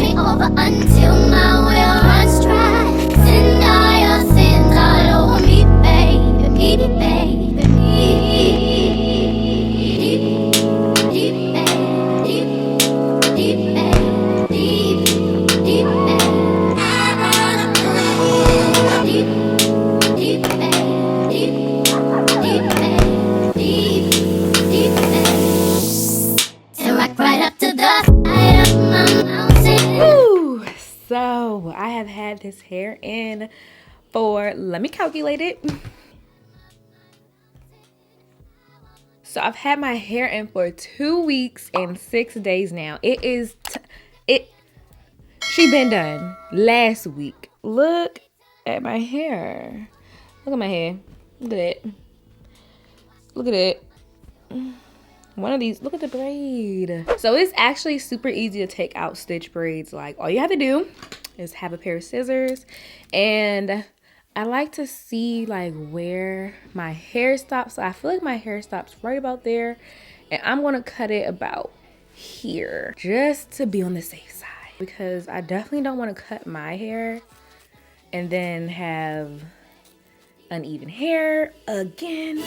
me over until my will runs dry. Send all your sins all over me, baby, baby, baby, deep, deep, deep, deep, deep, so I have had this hair in for, let me calculate it. So I've had my hair in for 2 weeks and 6 days now. She been done last week. Look at my hair. Look at my hair. Look at it. Look at it. One of these, look at the braid. So it's actually super easy to take out stitch braids. Like, all you have to do is have a pair of scissors, and I like to see like where my hair stops. So I feel like my hair stops right about there, and I'm gonna cut it about here just to be on the safe side, because I definitely don't want to cut my hair and then have uneven hair again.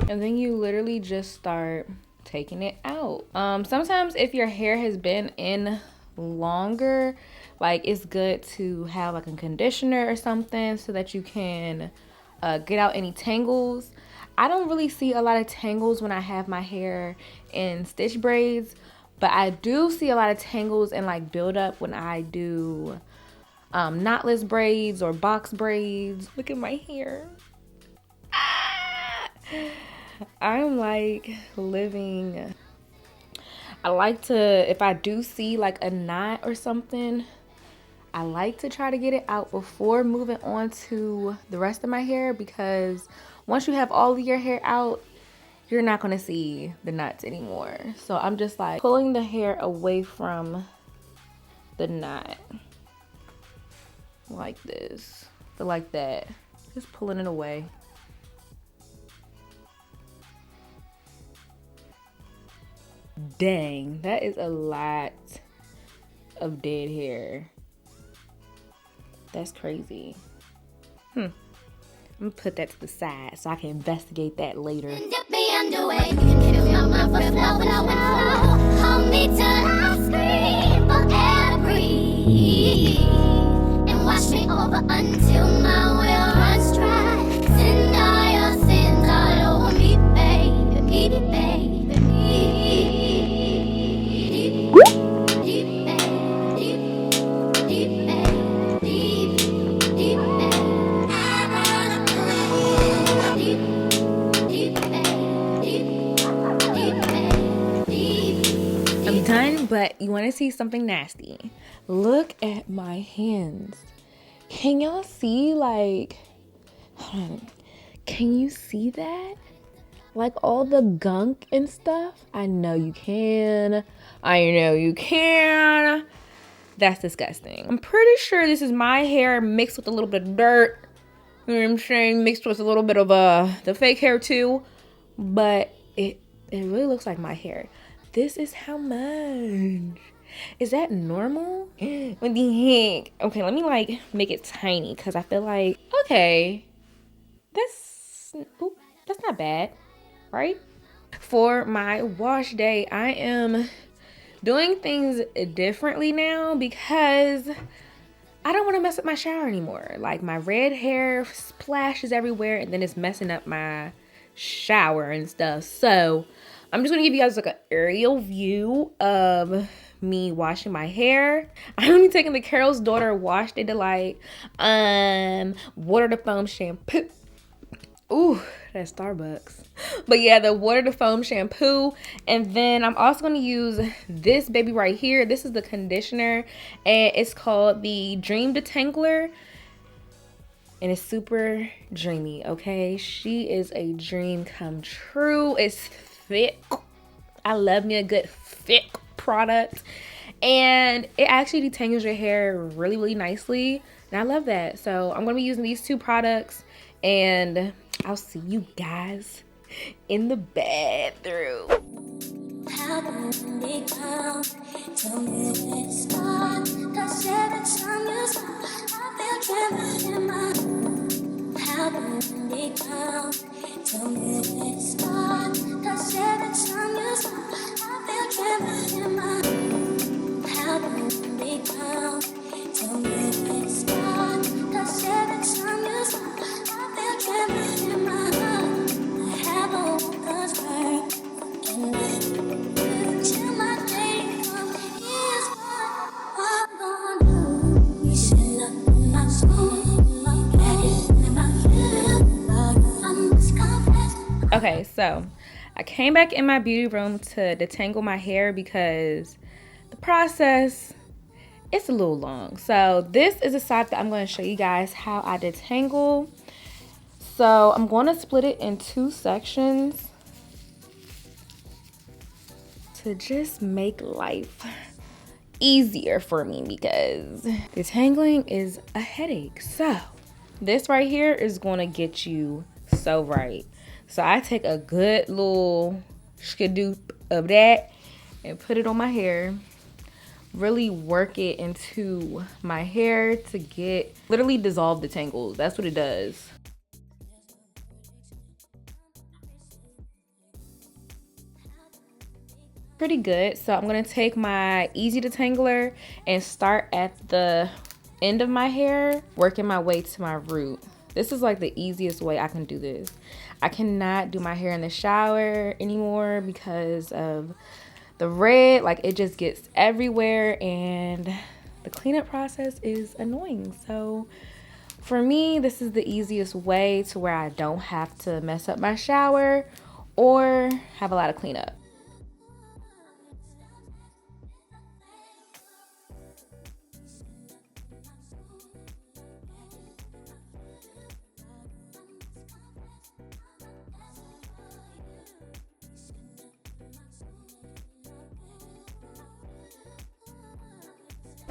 And then you literally just start taking it out. Sometimes if your hair has been in longer, like, it's good to have like a conditioner or something so that you can get out any tangles. I don't really see a lot of tangles when I have my hair in stitch braids, but I do see a lot of tangles and like buildup when I do knotless braids or box braids. Look at my hair. I'm like living. I like to, if I do see like a knot or something, I like to try to get it out before moving on to the rest of my hair, because once you have all of your hair out, you're not going to see the knots anymore. So I'm just like pulling the hair away from the knot like this, so like that, just pulling it away. Dang, that is a lot of dead hair. That's crazy. I'm gonna put that to the side so I can investigate that later. And wash me over until my will runs dry. Send all your sins all over me, baby, baby, baby. I'm done, but you want to see something nasty? Look at my hands. Can y'all see, like, hold on. Can you see that? Like all the gunk and stuff? I know you can. I know you can. That's disgusting. I'm pretty sure this is my hair mixed with a little bit of dirt. You know what I'm saying? Mixed with a little bit of the fake hair too. But it really looks like my hair. This is how much. Is that normal? What the heck? Okay, let me like make it tiny, because I feel like, okay, that's not bad, right? For my wash day, I am doing things differently now because I don't want to mess up my shower anymore. Like, my red hair splashes everywhere and then it's messing up my shower and stuff. So I'm just gonna give you guys like an aerial view of me washing my hair. I'm only taking the Carol's Daughter Washday Delight water to foam shampoo. Ooh, that's Starbucks. But yeah, the water to foam shampoo. And then I'm also going to use this baby right here. This is the conditioner, and it's called the Dream Detangler. And it's super dreamy, okay? She is a dream come true. It's thick. I love me a good thick product. And it actually detangles your hair really, really nicely. And I love that. So I'm going to be using these two products, and I'll see you guys in the bathroom. How can we come? Tell me where to start. 'Cause every time you smile, I feel trembling in my. How can we come? Tell me where to start. 'Cause every time you smile, I feel trembling in my. How can we come? Tell me where to start. 'Cause every time you smile, I feel trembling in my heart. I have a concern. And I till my day comes, here's what I'm gonna do. You sit up in my soul, in my bed, and I feel like I must confess. Okay, so I came back in my beauty room to detangle my hair because the process, it's a little long. So this is a side that I'm going to show you guys how I detangle. So I'm going to split it in 2 sections to just make life easier for me because detangling is a headache. So this right here is going to get you so right. So I take a good little skadoop of that and put it on my hair. Really work it into my hair to get, literally dissolve the tangles. That's what it does. Pretty good. So I'm gonna take my easy detangler and start at the end of my hair, working my way to my root. This is like the easiest way I can do this. I cannot do my hair in the shower anymore because of the red. Like, it just gets everywhere and the cleanup process is annoying. So for me, this is the easiest way to where I don't have to mess up my shower or have a lot of cleanup.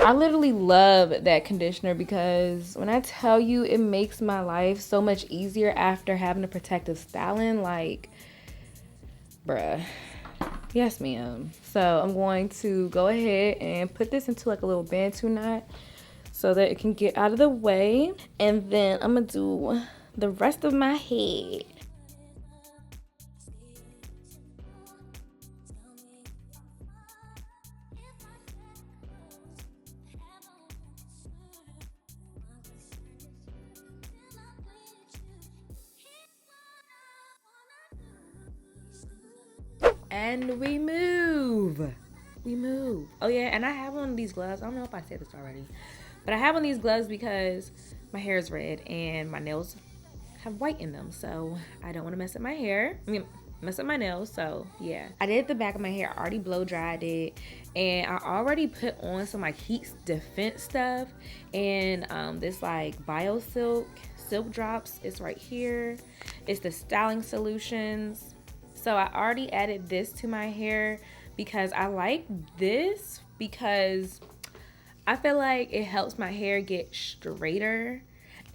I literally love that conditioner because when I tell you, it makes my life so much easier after having a protective styling, like, bruh. Yes, ma'am. So I'm going to go ahead and put this into like a little bantu knot so that it can get out of the way. And then I'm gonna do the rest of my head. And we move. We move. Oh yeah, and I have on these gloves. I don't know if I said this already, but I have on these gloves because my hair is red and my nails have white in them. So I don't want to mess up my hair. I mean, mess up my nails. So yeah, I did the back of my hair. I already blow dried it, and I already put on some like heat defense stuff and this like bio silk drops. It's right here. It's the styling solutions. So I already added this to my hair because I like this because I feel like it helps my hair get straighter.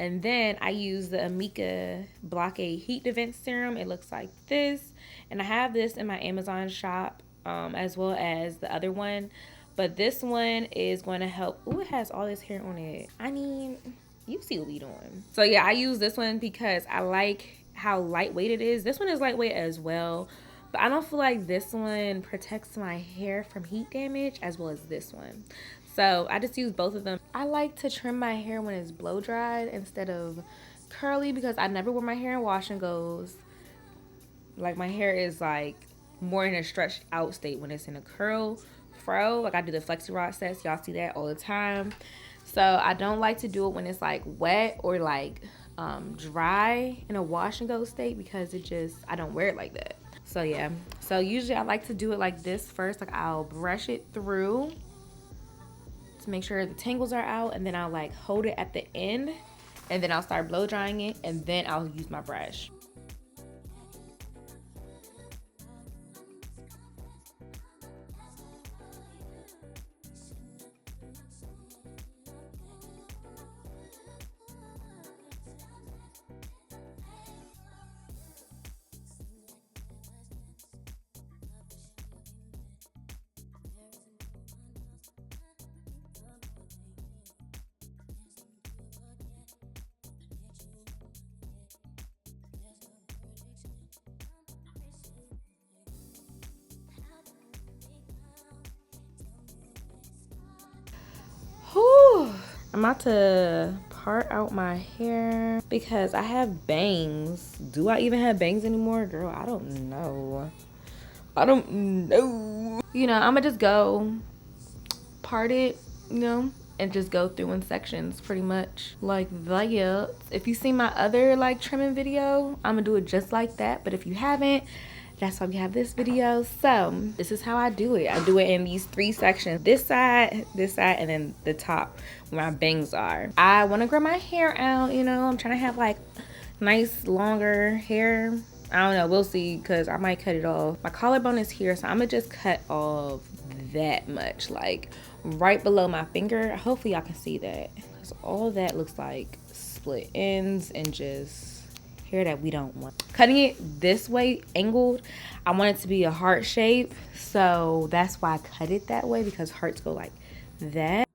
And then I use the Amika Blockade Heat Defense Serum. It looks like this. And I have this in my Amazon shop as well as the other one. But this one is going to help. Ooh, it has all this hair on it. I mean, you see what we doing. So yeah, I use this one because I like how lightweight it is. This one is lightweight as well. But I don't feel like this one protects my hair from heat damage as well as this one. So I just use both of them. I like to trim my hair when it's blow dried instead of curly because I never wear my hair in wash and goes. Like, my hair is like more in a stretched out state when it's in a curl fro. Like, I do the flexi rod sets. Y'all see that all the time. So I don't like to do it when it's like wet or like dry in a wash and go state because it just, I don't wear it like that. So yeah, so usually I like to do it like this first. Like, I'll brush it through to make sure the tangles are out, and then I'll like hold it at the end, and then I'll start blow drying it, and then I'll use my brush. I'm about to part out my hair because I have bangs. Do I even have bangs anymore? Girl, I don't know. I don't know. You know, I'm gonna just go part it, you know, and just go through in sections pretty much like that. If you see my other like trimming video, I'm gonna do it just like that. But if you haven't, that's why we have this video. So this is how I do it. I do it in these 3 sections: this side, and then the top where my bangs are. I want to grow my hair out, you know. I'm trying to have like nice longer hair. I don't know, we'll see, because I might cut it off. My collarbone is here, so I'm gonna just cut off that much, like right below my finger. Hopefully y'all can see that, because all that looks like split ends and just hair that we don't want. Cutting it this way, angled, I want it to be a heart shape, so that's why I cut it that way, because hearts go like that.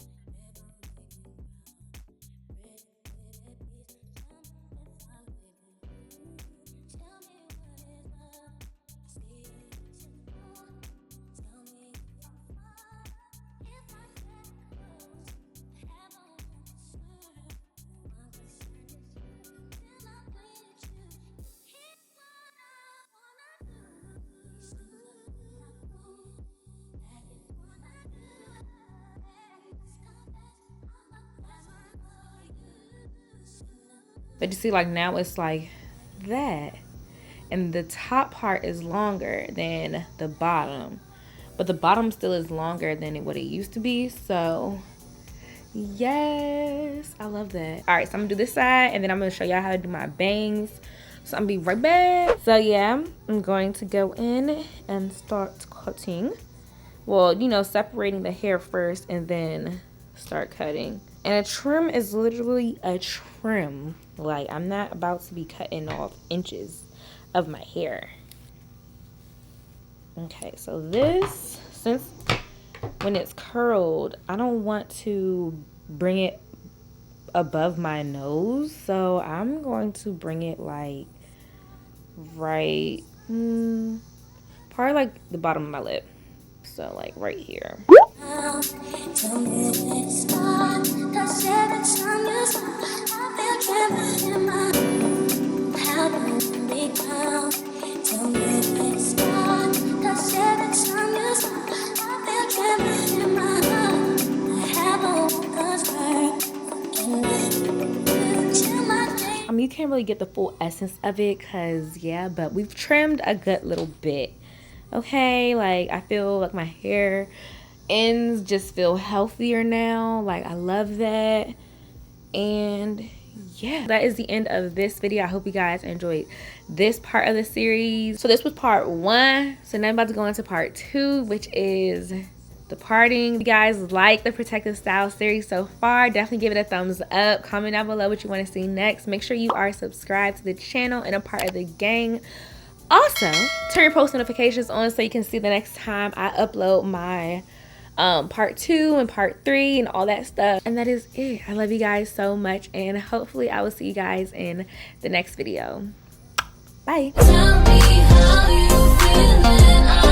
But you see, like now it's like that. And the top part is longer than the bottom. But the bottom still is longer than what it used to be. So, yes, I love that. All right, so I'm gonna do this side, and then I'm gonna show y'all how to do my bangs. So I'm gonna be right back. So yeah, I'm going to go in and start cutting. Well, you know, separating the hair first and then start cutting. And a trim is literally a trim. Like, I'm not about to be cutting off inches of my hair. Okay, so this, since when it's curled, I don't want to bring it above my nose. So I'm going to bring it like right, probably like the bottom of my lip. So like right here. You can't really get the full essence of it, because yeah, but we've trimmed a good little bit. Okay, like I feel like my hair ends just feel healthier now. Like I love that. And yeah, that is the end of this video. I hope you guys enjoyed this part of the series. So this was part 1. So now I'm about to go into part 2, which is the parting. If you guys like the protective style series so far, definitely give it a thumbs up. Comment down below what you want to see next. Make sure you are subscribed to the channel and a part of the gang. Also, turn your post notifications on so you can see the next time I upload my part 2 and part 3 and all that stuff. And that is it. I love you guys so much, and hopefully I will see you guys in the next video. Bye. Tell me how you feeling.